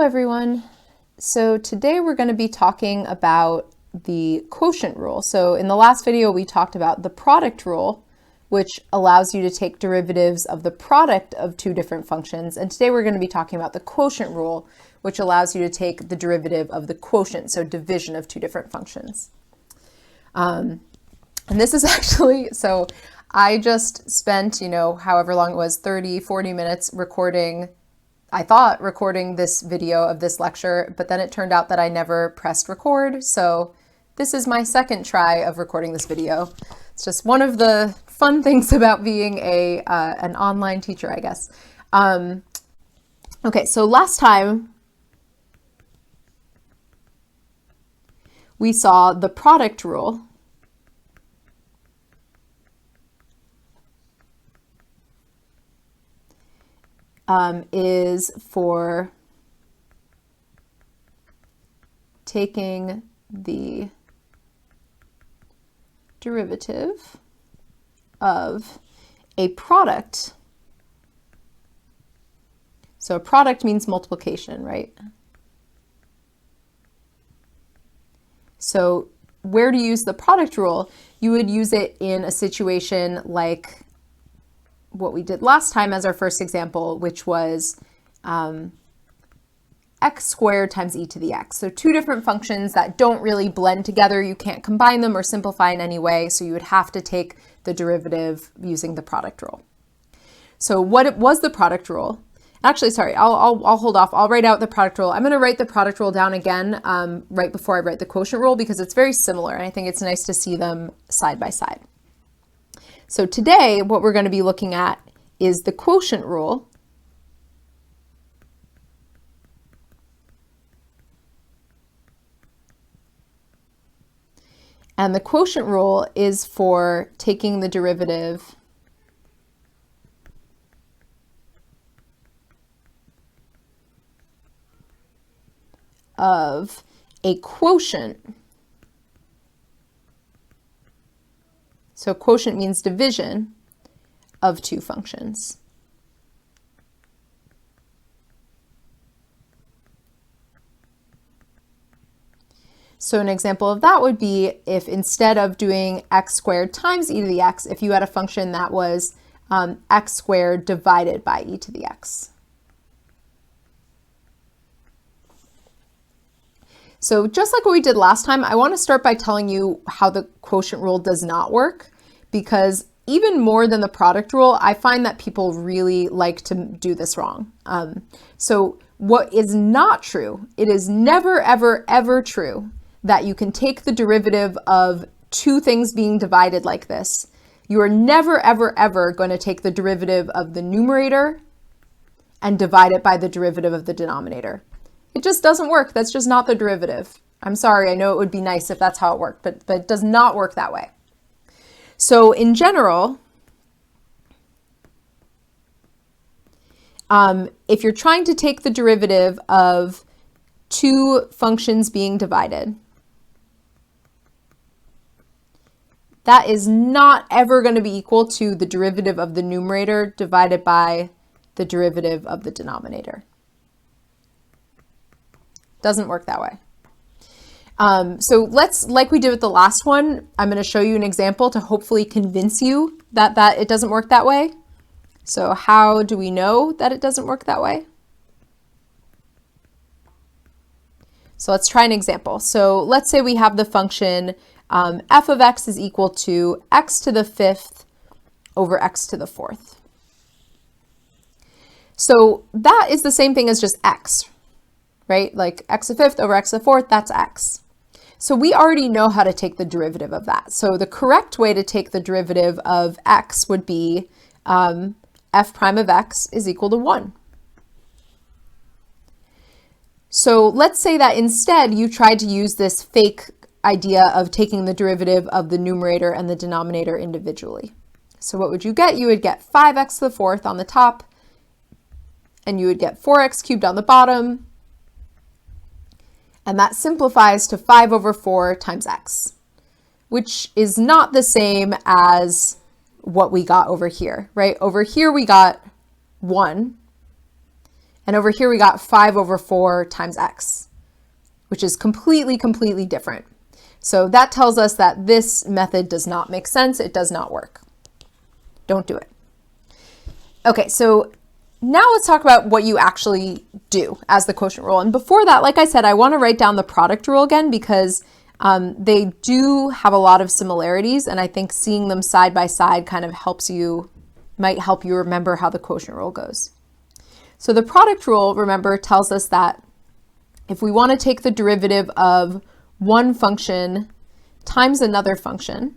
Hello everyone. So today we're going to be talking about the quotient rule. So in the last video we talked about the product rule, which allows you to take derivatives of the product of two different functions. And today we're going to be talking about the quotient rule, which allows you to take the derivative of the quotient, so division of two different functions. And this is actually, so I just spent, however long it was, 30, 40 minutes recording this video of this lecture, but then it turned out that I never pressed record. So this is my second try of recording this video. It's just one of the fun things about being an online teacher, I guess. Okay, so last time we saw the product rule. Is for taking the derivative of a product. So a product means multiplication, right? So where to use the product rule? You would use it in a situation like what we did last time as our first example, which was x squared times e to the x. So two different functions that don't really blend together. You can't combine them or simplify in any way. So you would have to take the derivative using the product rule. So what was the product rule? Actually, sorry, I'll hold off. I'll write out the product rule. I'm going to write the product rule down again right before I write the quotient rule because it's very similar. And I think it's nice to see them side by side. So today, what we're going to be looking at is the quotient rule. And the quotient rule is for taking the derivative of a quotient. So quotient means division of two functions. So an example of that would be if instead of doing x squared times e to the x, if you had a function that was x squared divided by e to the x. So just like what we did last time, I want to start by telling you how the quotient rule does not work, because even more than the product rule, I find that people really like to do this wrong. So what is not true, it is never, ever, ever true that you can take the derivative of two things being divided like this. You are never, ever, ever going to take the derivative of the numerator and divide it by the derivative of the denominator. It just doesn't work. That's just not the derivative. I'm sorry, I know it would be nice if that's how it worked, but it does not work that way. So in general, if you're trying to take the derivative of two functions being divided, that is not ever going to be equal to the derivative of the numerator divided by the derivative of the denominator. Doesn't work that way. So like we did with the last one, I'm going to show you an example to hopefully convince you that it doesn't work that way. So how do we know that it doesn't work that way? So let's try an example. So let's say we have the function f of x is equal to x to the fifth over x to the fourth. So that is the same thing as just x, right? Like x to the fifth over x to the fourth, that's x. So we already know how to take the derivative of that. So the correct way to take the derivative of x would be f prime of x is equal to 1. So let's say that instead you tried to use this fake idea of taking the derivative of the numerator and the denominator individually. So what would you get? You would get 5x to the fourth on the top, and you would get 4x cubed on the bottom, and that simplifies to 5 over 4 times x, which is not the same as what we got over here, right? Over here we got 1, And over here we got 5 over 4 times x, which is completely different. So that tells us that this method does not make sense. It does not work. Don't do it. Okay, so now let's talk about what you actually do as the quotient rule. And before that, like I said, I want to write down the product rule again because they do have a lot of similarities, and I think seeing them side by side kind of might help you remember how the quotient rule goes. So the product rule, remember, tells us that if we want to take the derivative of one function times another function,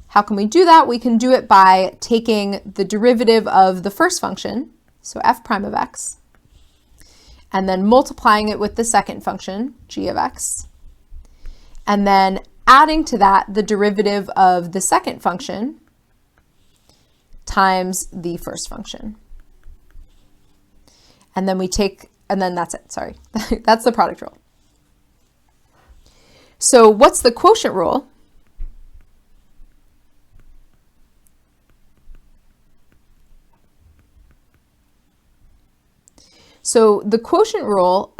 how can we do that? We can do it by taking the derivative of the first function, so f prime of x, and then multiplying it with the second function, g of x, and then adding to that the derivative of the second function times the first function. And then that's it, sorry. That's the product rule. So what's the quotient rule? So the quotient rule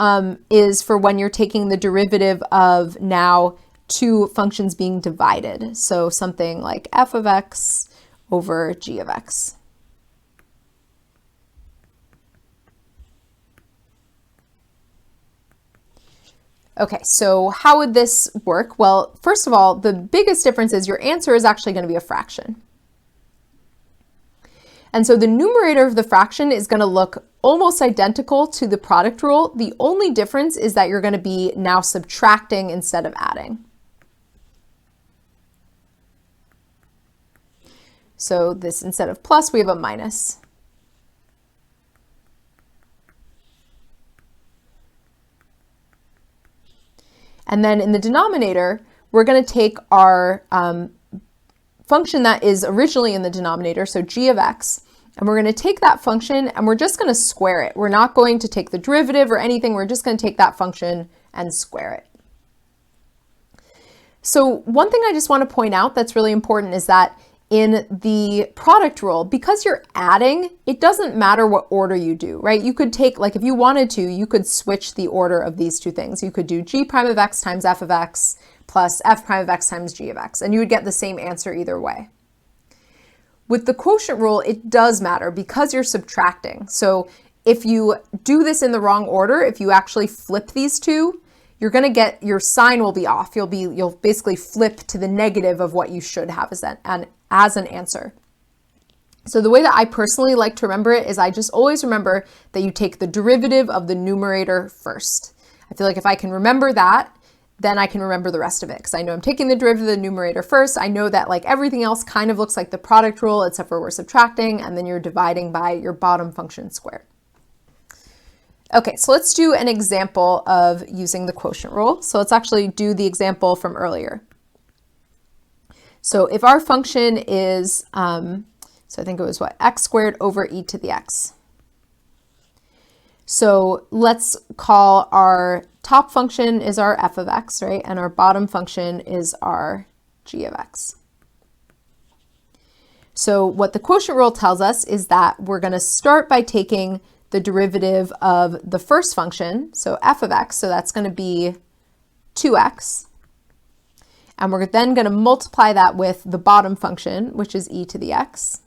is for when you're taking the derivative of now two functions being divided. So something like f of x over g of x. Okay, so how would this work? Well, first of all, the biggest difference is your answer is actually going to be a fraction. And so the numerator of the fraction is going to look almost identical to the product rule. The only difference is that you're going to be now subtracting instead of adding. So this, instead of plus, we have a minus. And then in the denominator, we're going to take our function that is originally in the denominator, so g of x, and we're going to take that function and we're just going to square it. We're not going to take the derivative or anything. We're just going to take that function and square it. So one thing I just want to point out that's really important is that in the product rule, because you're adding, it doesn't matter what order you do, right? You could take, like if you wanted to, you could switch the order of these two things. You could do g prime of x times f of x plus f prime of x times g of x, and you would get the same answer either way. With the quotient rule, it does matter because you're subtracting. So if you do this in the wrong order, if you actually flip these two, you're going to get, your sign will be off. You'll basically flip to the negative of what you should have as an answer. So the way that I personally like to remember it is I just always remember that you take the derivative of the numerator first. I feel like if I can remember that, then I can remember the rest of it because I know I'm taking the derivative of the numerator first. I know that like everything else kind of looks like the product rule except for we're subtracting, and then you're dividing by your bottom function squared. Okay, so let's do an example of using the quotient rule. So let's actually do the example from earlier. So if our function is, so I think it was what, x squared over e to the x. So let's call our top function is our f of x, right? And our bottom function is our g of x. So what the quotient rule tells us is that we're going to start by taking the derivative of the first function, so f of x, so that's going to be 2x. And we're then going to multiply that with the bottom function, which is e to the x.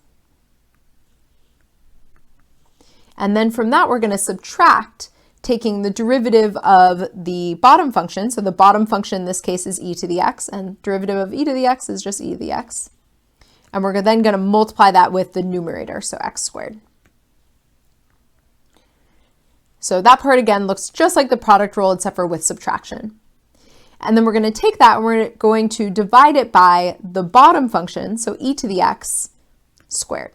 And then from that, we're going to subtract, taking the derivative of the bottom function. So the bottom function in this case is e to the x, and derivative of e to the x is just e to the x. And we're then going to multiply that with the numerator, so x squared. So that part again looks just like the product rule except for with subtraction. And then we're going to take that and we're going to divide it by the bottom function, so e to the x squared.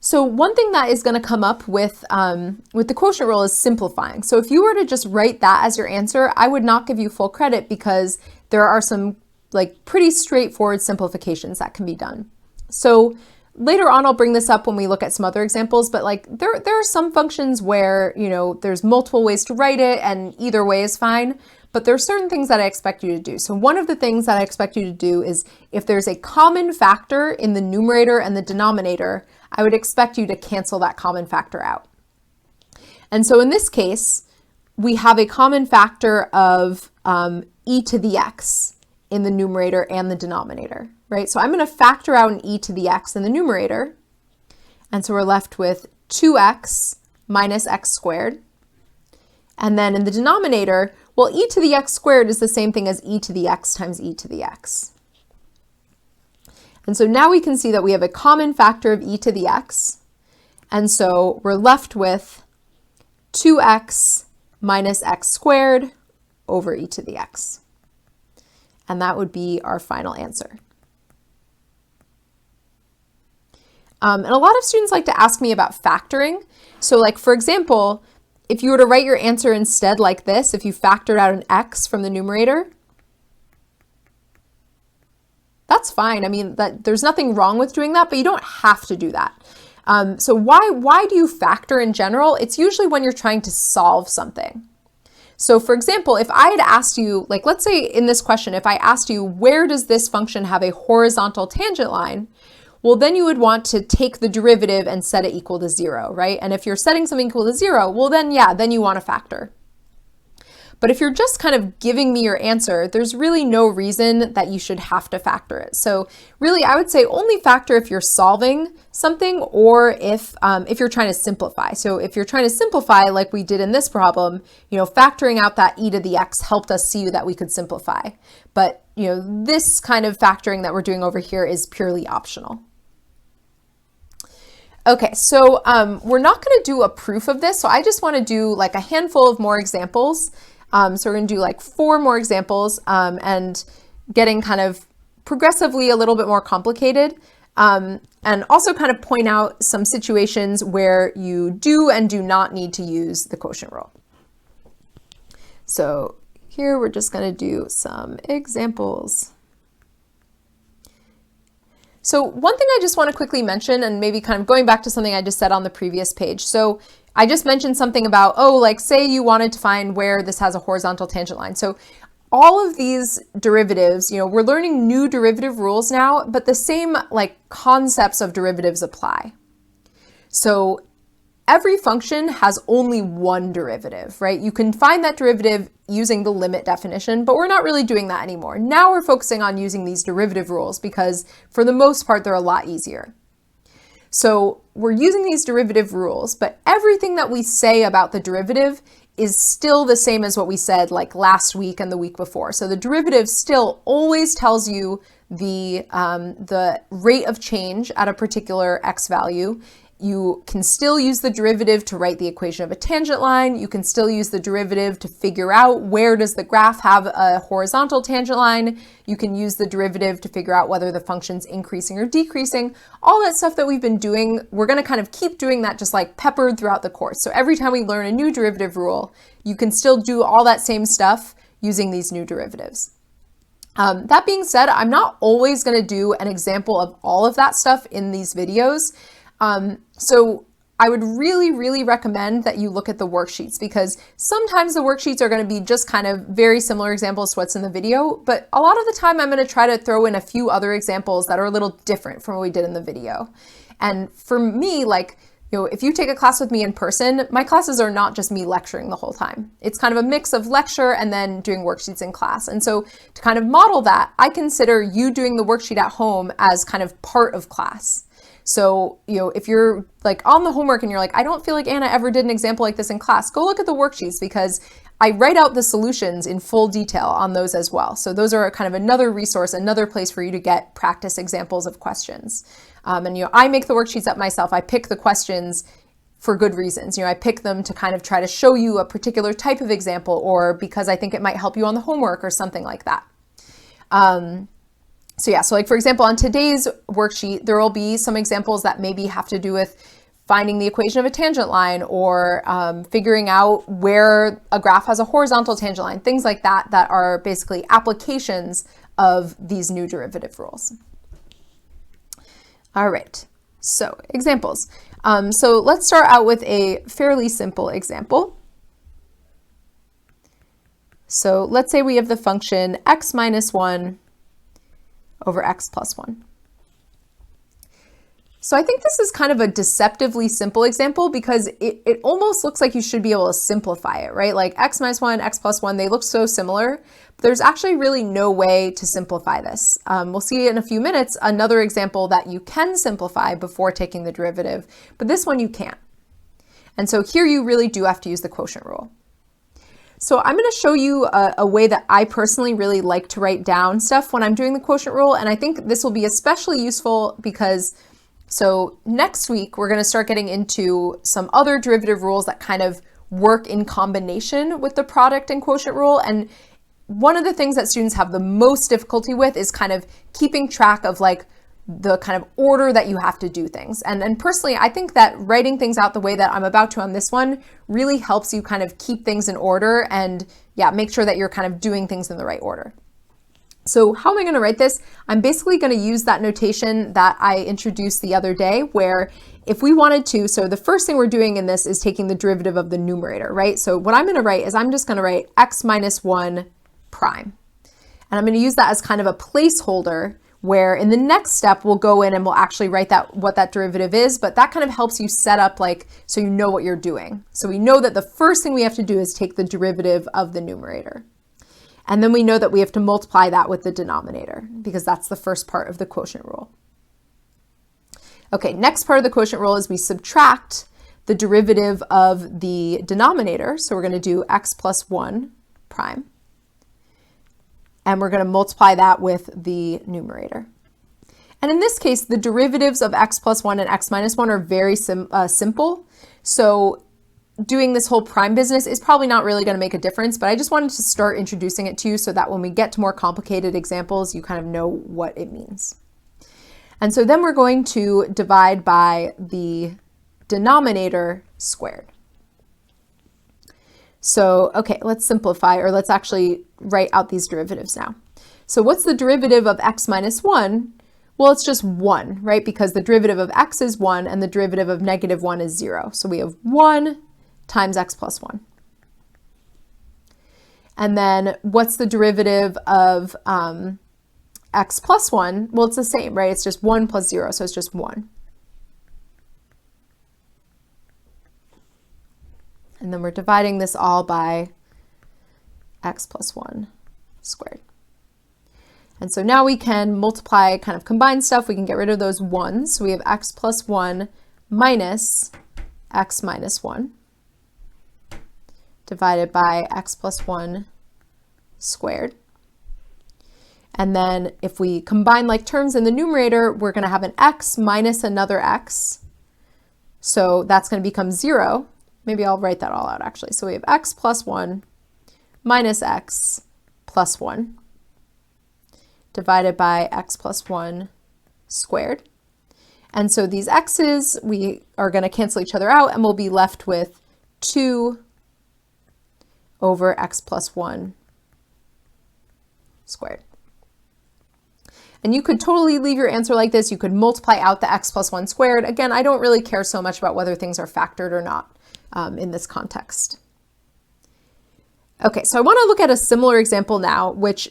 So one thing that is going to come up with the quotient rule is simplifying. So if you were to just write that as your answer, I would not give you full credit because there are some like pretty straightforward simplifications that can be done. So later on, I'll bring this up when we look at some other examples, but like there are some functions where, you know, there's multiple ways to write it and either way is fine. but there are certain things that I expect you to do. So one of the things that I expect you to do is if there's a common factor in the numerator and the denominator, I would expect you to cancel that common factor out. And so in this case, we have a common factor of e to the x in the numerator and the denominator, right? So I'm going to factor out an e to the x in the numerator. And so we're left with 2x minus x squared. And then in the denominator, well, e to the x squared is the same thing as e to the x times e to the x. And so now we can see that we have a common factor of e to the x. And so we're left with 2x minus x squared over e to the x. And that would be our final answer. And a lot of students like to ask me about factoring. So like, for example, if you were to write your answer instead like this, if you factored out an x from the numerator, that's fine. I mean, there's nothing wrong with doing that, but you don't have to do that. So why do you factor in general? It's usually when you're trying to solve something. So for example, if I had asked you, like, let's say in this question, if I asked you, where does this function have a horizontal tangent line? Well, then you would want to take the derivative and set it equal to 0, right? And if you're setting something equal to 0, well then, yeah, then you want to factor. But if you're just kind of giving me your answer, there's really no reason that you should have to factor it. So really, I would say only factor if you're solving something or if you're trying to simplify. So if you're trying to simplify like we did in this problem, factoring out that e to the x helped us see that we could simplify. But this kind of factoring that we're doing over here is purely optional. Okay, so we're not going to do a proof of this. So I just want to do like a handful of more examples. So we're going to do like 4 more examples and getting kind of progressively a little bit more complicated, and also kind of point out some situations where you do and do not need to use the quotient rule. So here we're just going to do some examples. So one thing I just want to quickly mention, and maybe kind of going back to something I just said on the previous page. So I just mentioned something about, like say you wanted to find where this has a horizontal tangent line. So all of these derivatives, we're learning new derivative rules now, but the same like concepts of derivatives apply. So every function has only one derivative, right? You can find that derivative using the limit definition, but we're not really doing that anymore. Now we're focusing on using these derivative rules because for the most part, they're a lot easier. So we're using these derivative rules, but everything that we say about the derivative is still the same as what we said like last week and the week before. So the derivative still always tells you the rate of change at a particular x value. You can still use the derivative to write the equation of a tangent line. You can still use the derivative to figure out where does the graph have a horizontal tangent line. You can use the derivative to figure out whether the function's increasing or decreasing. All that stuff that we've been doing, we're going to kind of keep doing that just like peppered throughout the course. So every time we learn a new derivative rule, you can still do all that same stuff using these new derivatives. That being said, I'm not always going to do an example of all of that stuff in these videos. So I would really, really recommend that you look at the worksheets because sometimes the worksheets are going to be just kind of very similar examples to what's in the video, but a lot of the time I'm going to try to throw in a few other examples that are a little different from what we did in the video. And for me, like, if you take a class with me in person, my classes are not just me lecturing the whole time. It's kind of a mix of lecture and then doing worksheets in class. And so to kind of model that, I consider you doing the worksheet at home as kind of part of class. So, if you're like on the homework and you're like, I don't feel like Anna ever did an example like this in class, go look at the worksheets because I write out the solutions in full detail on those as well. So those are kind of another resource, another place for you to get practice examples of questions. And I make the worksheets up myself. I pick the questions for good reasons. I pick them to kind of try to show you a particular type of example or because I think it might help you on the homework or something like that. So like for example, on today's worksheet, there will be some examples that maybe have to do with finding the equation of a tangent line or figuring out where a graph has a horizontal tangent line, things like that, that are basically applications of these new derivative rules. All right, so examples. So let's start out with a fairly simple example. So let's say we have the function x minus 1 over x plus 1. So I think this is kind of a deceptively simple example because it almost looks like you should be able to simplify it, right? Like x minus 1, x plus 1, they look so similar, but there's actually really no way to simplify this. We'll see in a few minutes another example that you can simplify before taking the derivative, but this one you can't. And so here you really do have to use the quotient rule. So I'm going to show you a way that I personally really like to write down stuff when I'm doing the quotient rule, and I think this will be especially useful because so next week, we're going to start getting into some other derivative rules that kind of work in combination with the product and quotient rule. And one of the things that students have the most difficulty with is kind of keeping track of like the kind of order that you have to do things. And personally, I think that writing things out the way that I'm about to on this one really helps you kind of keep things in order and yeah, make sure that you're kind of doing things in the right order. So how am I going to write this? I'm basically going to use that notation that I introduced the other day where if we wanted to, so the first thing we're doing in this is taking the derivative of the numerator, right? So what I'm going to write is I'm just going to write x minus 1 prime. And I'm going to use that as kind of a placeholder where in the next step we'll go in and we'll actually write that what that derivative is, but that kind of helps you set up like so you know what you're doing. So we know that the first thing we have to do is take the derivative of the numerator. And then we know that we have to multiply that with the denominator because that's the first part of the quotient rule. Okay, next part of the quotient rule is we subtract the derivative of the denominator. So we're going to do x plus 1 prime. And we're going to multiply that with the numerator. And in this case, the derivatives of x plus 1 and x minus 1 are very simple. So doing this whole prime business is probably not really going to make a difference, but I just wanted to start introducing it to you so that when we get to more complicated examples, you kind of know what it means. And so then we're going to divide by the denominator squared. So, okay, let's simplify, or let's actually write out these derivatives now. So what's the derivative of x minus 1? Well, it's just 1, right? Because the derivative of x is 1 and the derivative of negative 1 is 0. So we have 1 times x plus 1. And then what's the derivative of x plus 1? Well, it's the same, right? It's just 1 plus 0, so it's just 1. And then we're dividing this all by x plus 1 squared. And so now we can multiply, kind of combine stuff. We can get rid of those 1s. So we have x plus 1 minus x minus 1. Divided by x plus 1 squared. And then if we combine like terms in the numerator, we're going to have an x minus another x. So that's going to become 0. Maybe I'll write that all out actually. So we have x plus 1 minus x plus 1 divided by x plus 1 squared. And so these x's, we are going to cancel each other out and we'll be left with 2 over x plus 1 squared. And you could totally leave your answer like this. You could multiply out the x plus 1 squared. Again, I don't really care so much about whether things are factored or not in this context. Okay, so I want to look at a similar example now, which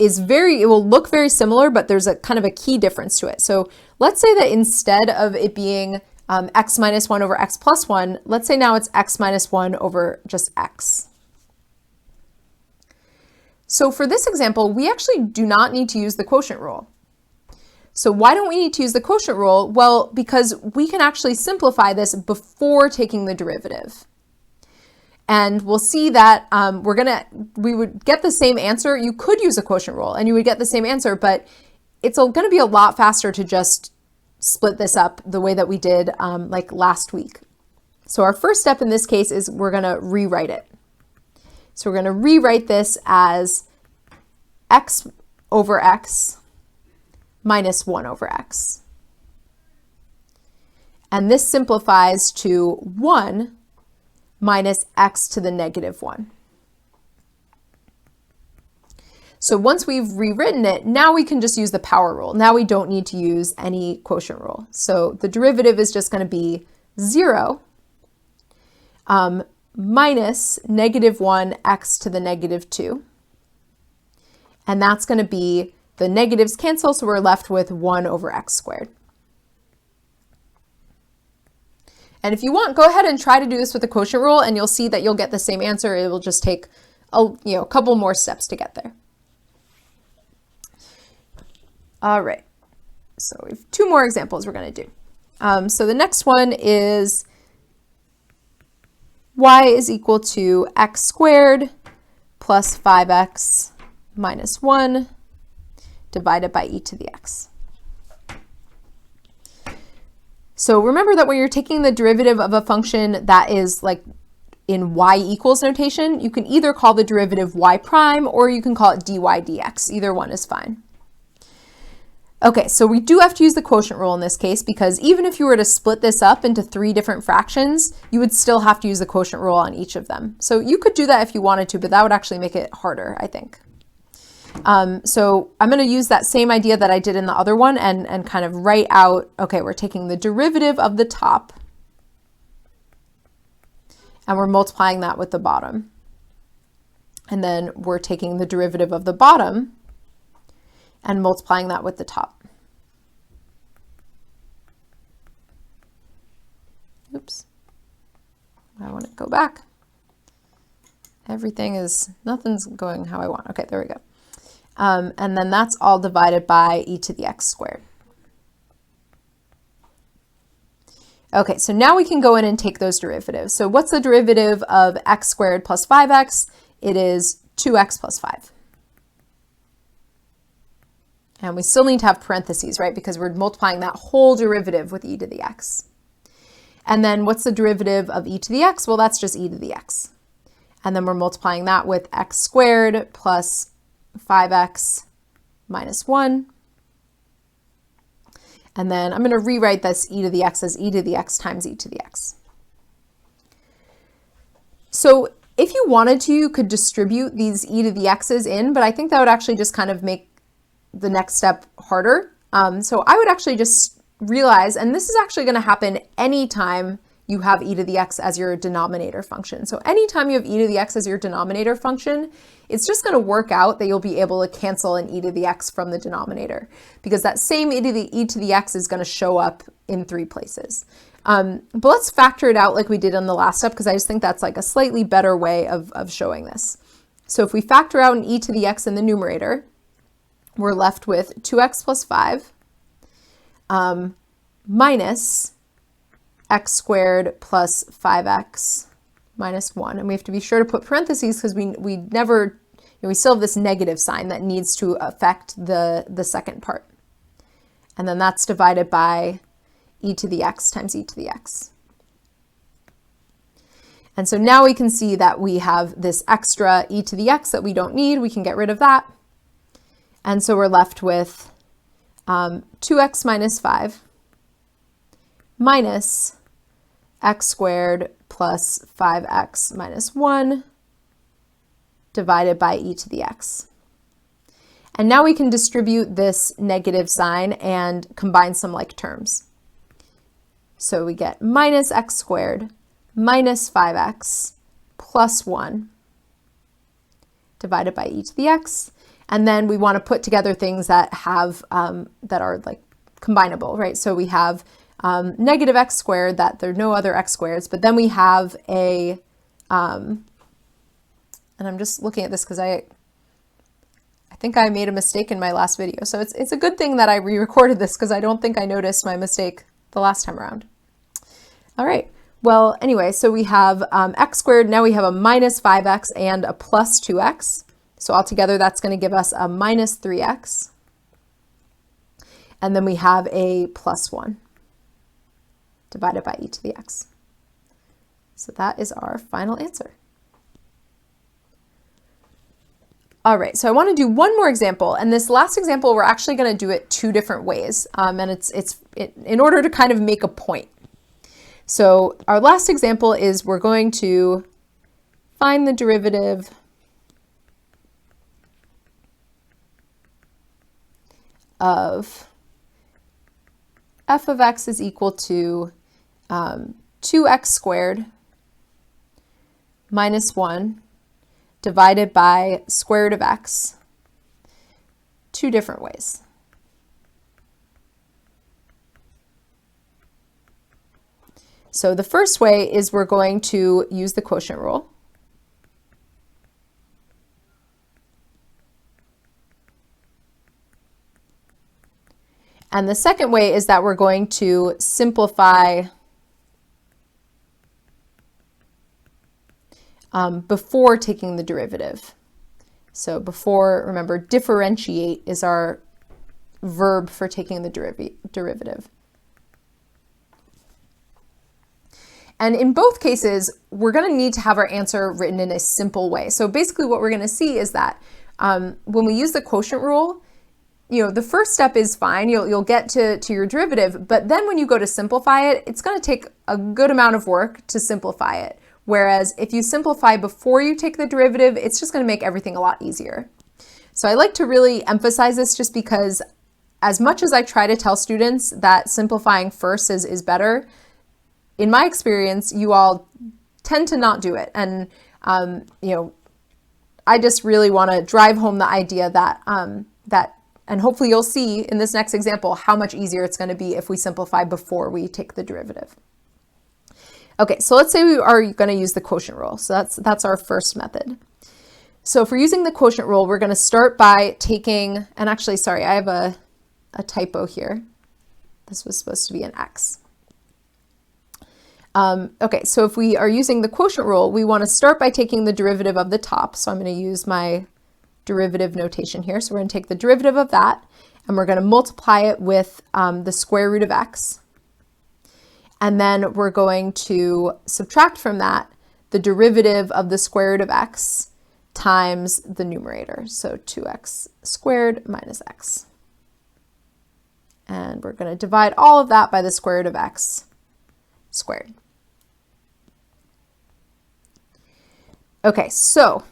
is it will look very similar, but there's a kind of a key difference to it. So let's say that instead of it being x minus 1 over x plus 1, let's say now it's x minus 1 over just x. So for this example, we actually do not need to use the quotient rule. So why don't we need to use the quotient rule? Well, because we can actually simplify this before taking the derivative. And we'll see that we would get the same answer. You could use a quotient rule and you would get the same answer, but it's going to be a lot faster to just split this up the way that we did like last week. So our first step in this case is we're going to rewrite it. So we're going to rewrite this as x over x minus 1 over x. And this simplifies to 1 minus x to the negative 1. So once we've rewritten it, now we can just use the power rule. Now we don't need to use any quotient rule. So the derivative is just going to be 0. minus -1 x to the -2. And that's going to be, the negatives cancel, so we're left with 1 over x squared. And if you want, go ahead and try to do this with the quotient rule, and you'll see that you'll get the same answer. It will just take a couple more steps to get there. All right, so we have 2 more examples we're going to do. So the next one is y is equal to x squared plus 5x minus 1 divided by e to the x. So remember that when you're taking the derivative of a function that is like in y equals notation, you can either call the derivative y prime or you can call it dy dx. Either one is fine. Okay, so we do have to use the quotient rule in this case, because even if you were to split this up into 3 different fractions, you would still have to use the quotient rule on each of them. So you could do that if you wanted to, but that would actually make it harder, I think. So I'm going to use that same idea that I did in the other one and kind of write out, okay, we're taking the derivative of the top and we're multiplying that with the bottom. And then we're taking the derivative of the bottom and multiplying that with the top. Oops. I want to go back. Nothing's going how I want. Okay, there we go. And then that's all divided by e to the x squared. Okay, so now we can go in and take those derivatives. So what's the derivative of x squared plus 5x? It is 2x plus 5. And we still need to have parentheses, right? Because we're multiplying that whole derivative with e to the x. And then what's the derivative of e to the x? Well, that's just e to the x. And then we're multiplying that with x squared plus 5x minus 1. And then I'm going to rewrite this e to the x as e to the x times e to the x. So if you wanted to, you could distribute these e to the x's in, but I think that would actually just kind of make the next step harder. So I would actually just realize, and this is actually going to happen anytime you have e to the x as your denominator function. So anytime you have e to the x as your denominator function, it's just going to work out that you'll be able to cancel an e to the x from the denominator, because that same e to the x is going to show up in 3 places. But let's factor it out like we did on the last step, because I just think that's like a slightly better way of showing this. So if we factor out an e to the x in the numerator, we're left with 2x plus 5 minus x squared plus 5x minus 1. And we have to be sure to put parentheses because we still have this negative sign that needs to affect the second part. And then that's divided by e to the x times e to the x. And so now we can see that we have this extra e to the x that we don't need. We can get rid of that. And so we're left with 2x minus 5 minus x squared plus 5x minus 1 divided by e to the x. And now we can distribute this negative sign and combine some like terms. So we get minus x squared minus 5x plus 1 divided by e to the x. And then we want to put together things that have that are like combinable, right? So we have negative x squared, that there are no other x squareds, but then we have a, and I'm just looking at this because I think I made a mistake in my last video. So it's a good thing that I re-recorded this because I don't think I noticed my mistake the last time around. All right. Well, anyway, so we have x squared. Now we have a minus 5x and a plus 2x. So altogether, that's going to give us a minus 3x. And then we have a plus 1 divided by e to the x. So that is our final answer. All right, so I want to do one more example. And this last example, we're actually going to do it 2 different ways. And it's in order to kind of make a point. So our last example is we're going to find the derivative of f of x is equal to 2x squared minus 1 divided by square root of x two different ways. So the first way is we're going to use the quotient rule. And the second way is that we're going to simplify before taking the derivative. So before, remember, differentiate is our verb for taking the derivative. And in both cases, we're going to need to have our answer written in a simple way. So basically what we're going to see is that when we use the quotient rule, the first step is fine. You'll get to your derivative, but then when you go to simplify it, it's going to take a good amount of work to simplify it. Whereas if you simplify before you take the derivative, it's just going to make everything a lot easier. So I like to really emphasize this just because as much as I try to tell students that simplifying first is better, in my experience, you all tend to not do it. And, I just really want to drive home the idea that, and hopefully you'll see in this next example how much easier it's going to be if we simplify before we take the derivative. Okay, so let's say we are going to use the quotient rule. So that's our first method. So if we're using the quotient rule, we're going to start by taking, and actually, sorry, I have a typo here. This was supposed to be an x. Okay, so if we are using the quotient rule, we want to start by taking the derivative of the top. So I'm going to use my derivative notation here. So we're going to take the derivative of that, and we're going to multiply it with the square root of x. And then we're going to subtract from that the derivative of the square root of x times the numerator. So 2x squared minus x. And we're going to divide all of that by the square root of x squared. Okay, so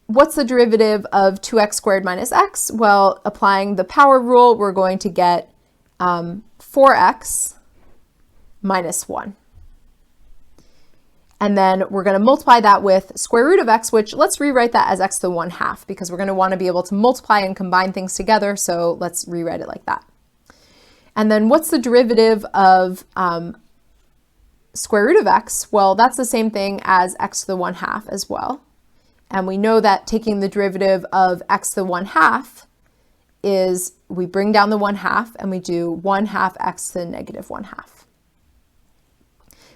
what's the derivative of 2x squared minus x? Well, applying the power rule, we're going to get 4x minus 1. And then we're going to multiply that with square root of x, which let's rewrite that as x to the 1/2 because we're going to want to be able to multiply and combine things together. So let's rewrite it like that. And then what's the derivative of square root of x? Well, that's the same thing as x to the 1/2 as well. And we know that taking the derivative of x to the 1/2 is we bring down the 1/2 and we do 1/2 x to the negative 1/2.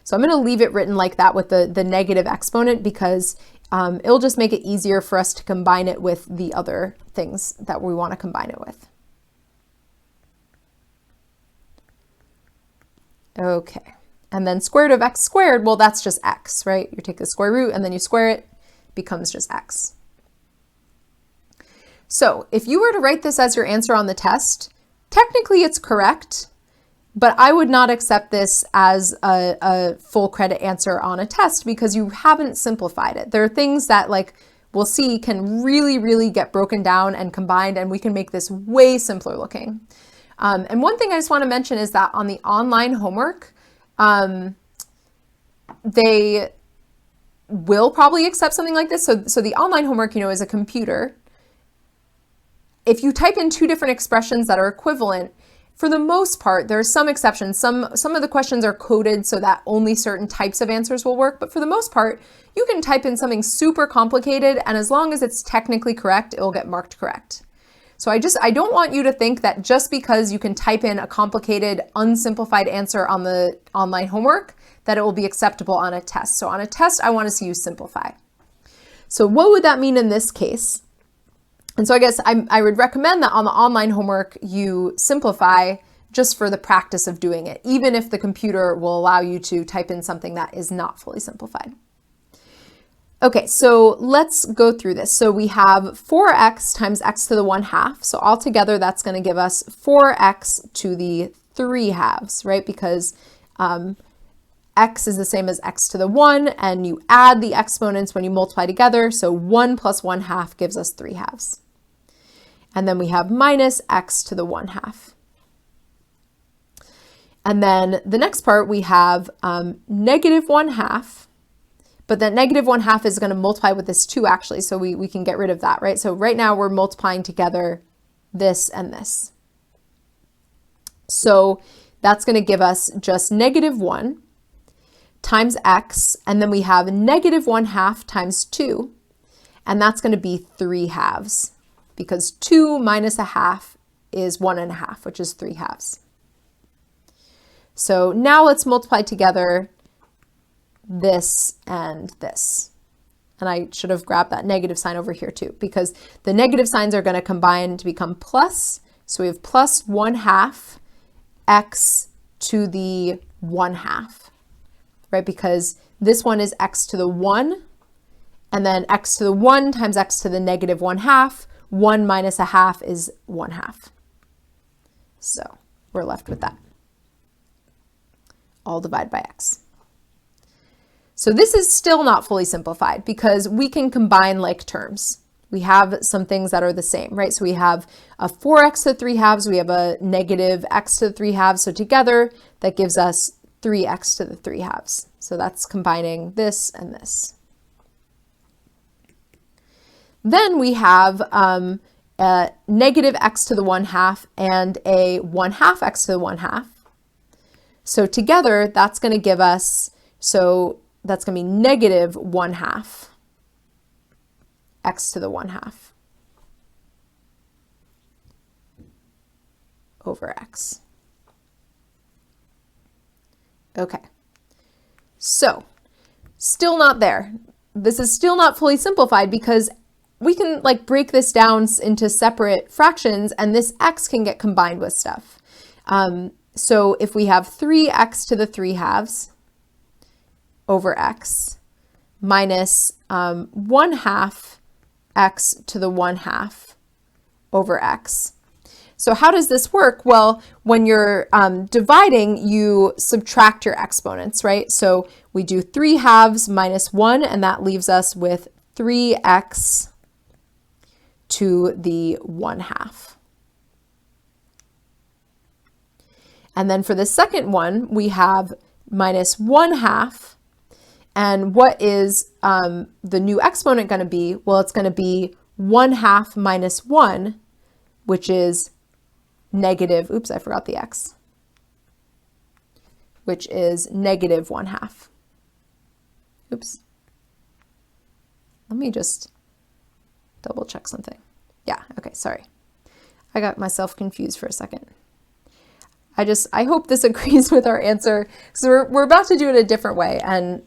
So I'm going to leave it written like that with the negative exponent because it'll just make it easier for us to combine it with the other things that we want to combine it with. Okay. And then square root of x squared, well, that's just x, right? You take the square root and then you square it, becomes just x. So if you were to write this as your answer on the test, technically it's correct, but I would not accept this as a full credit answer on a test because you haven't simplified it. There are things that, like we'll see, can really, really get broken down and combined, and we can make this way simpler looking. And one thing I just want to mention is that on the online homework, they will probably accept something like this. So the online homework, is a computer. If you type in two different expressions that are equivalent, for the most part, there are some exceptions. Some of the questions are coded so that only certain types of answers will work. But for the most part, you can type in something super complicated, and as long as it's technically correct, it will get marked correct. So I don't want you to think that just because you can type in a complicated, unsimplified answer on the online homework, that it will be acceptable on a test. So on a test, I want to see you simplify. So what would that mean in this case? And so I guess I would recommend that on the online homework, you simplify just for the practice of doing it, even if the computer will allow you to type in something that is not fully simplified. Okay, so let's go through this. So we have 4x times x to the 1/2. So altogether, that's going to give us 4x to the 3/2, right? Because x is the same as x to the 1, and you add the exponents when you multiply together. So 1 plus 1/2 gives us 3/2. And then we have minus x to the 1/2. And then the next part, we have negative 1/2 But that negative 1/2 is going to multiply with this 2 actually, so we can get rid of that, right? So right now we're multiplying together this and this. So that's going to give us just -1 times x, and then we have -1/2 times 2, and that's going to be 3/2, because 2 minus 1/2 is 1.5, which is 3/2. So now let's multiply together this and this. And I should have grabbed that negative sign over here too, because the negative signs are going to combine to become plus. So we have plus 1/2 x to the 1/2, right? Because this one is x to the 1, and then x to the 1 times x to the -1/2. 1 minus 1/2 is 1/2. So we're left with that. All divided by x. So this is still not fully simplified because we can combine like terms. We have some things that are the same, right? So we have a 4x to the 3/2, we have a negative x to the 3/2. So together that gives us 3x to the 3/2. So that's combining this and this. Then we have a negative x to the 1/2 and a 1/2 x to the 1/2. So together that's going to give us, so that's going to be negative 1/2 x to the 1/2 over x. Okay, so still not there. This is still not fully simplified because we can like break this down into separate fractions, and this x can get combined with stuff. So if we have 3x to the 3/2 over x minus 1/2 x to the 1/2 over x. So how does this work? Well, when you're dividing, you subtract your exponents, right? So we do 3/2 minus 1, and that leaves us with 3x to the 1/2. And then for the second one, we have minus 1/2. And what is the new exponent going to be? Well, it's going to be 1/2 minus 1, which is negative, oops, I forgot the x, which is negative 1/2. Oops. Let me just double check something. Yeah, okay, sorry. I got myself confused for a second. I hope this agrees with our answer. So we're about to do it a different way. And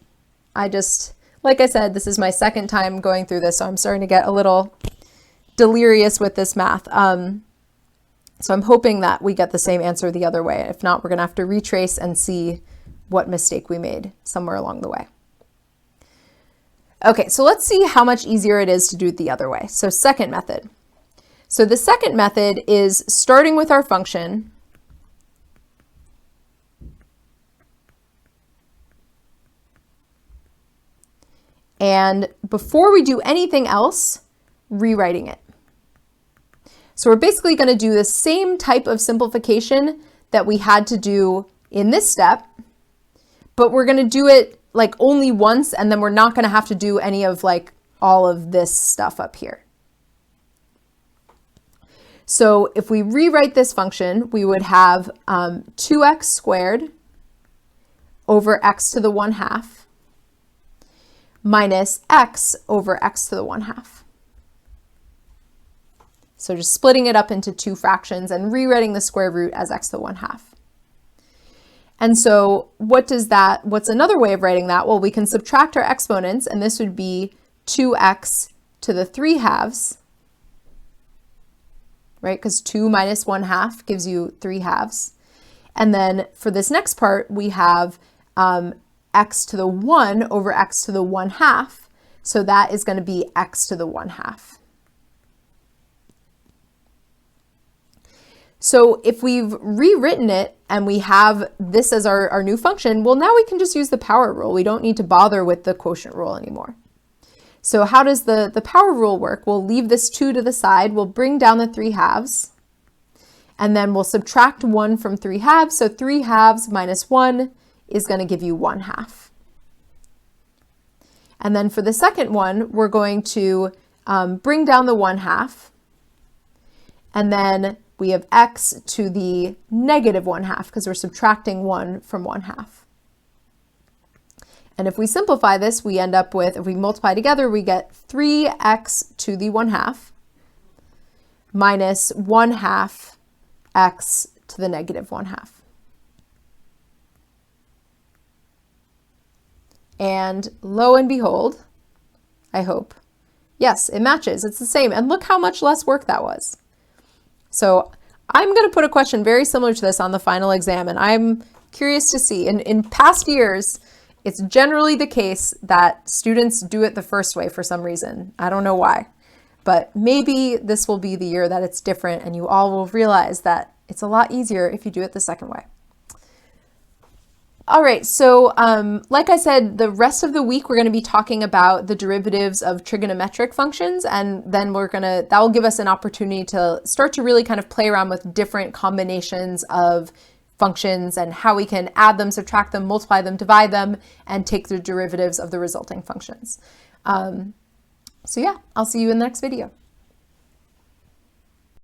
like I said, this is my second time going through this, so I'm starting to get a little delirious with this math. So I'm hoping that we get the same answer the other way. If not, we're going to have to retrace and see what mistake we made somewhere along the way. Okay, so let's see how much easier it is to do it the other way. So second method. So the second method is starting with our function, and before we do anything else, rewriting it. So we're basically going to do the same type of simplification that we had to do in this step, but we're going to do it like only once, and then we're not going to have to do any of like all of this stuff up here. So if we rewrite this function, we would have 2x squared over x to the 1/2 minus x over x to the 1/2. So just splitting it up into two fractions and rewriting the square root as x to the 1/2. And so what's another way of writing that? Well, we can subtract our exponents, and this would be 2x to the 3/2, right? Because 2 minus 1/2 gives you 3/2. And then for this next part, we have x to the 1 over x to the 1/2. So that is going to be x to the 1/2. So if we've rewritten it and we have this as our new function, well, now we can just use the power rule. We don't need to bother with the quotient rule anymore. So how does the power rule work? We'll leave this 2 to the side. We'll bring down the 3/2, and then we'll subtract 1 from 3/2. So 3/2 minus 1 is going to give you 1/2. And then for the second one, we're going to bring down the 1/2. And then we have x to the negative 1/2 because we're subtracting 1 from 1/2. And if we simplify this, we end up with, if we multiply together, we get 3x to the 1/2 minus 1/2 x to the negative 1/2. And lo and behold, I hope, yes, it matches. It's the same. And look how much less work that was. So I'm going to put a question very similar to this on the final exam, and I'm curious to see. In past years, it's generally the case that students do it the first way for some reason. I don't know why, but maybe this will be the year that it's different and you all will realize that it's a lot easier if you do it the second way. All right, so like I said, the rest of the week we're going to be talking about the derivatives of trigonometric functions, and then that will give us an opportunity to start to really kind of play around with different combinations of functions and how we can add them, subtract them, multiply them, divide them, and take the derivatives of the resulting functions. So yeah, I'll see you in the next video.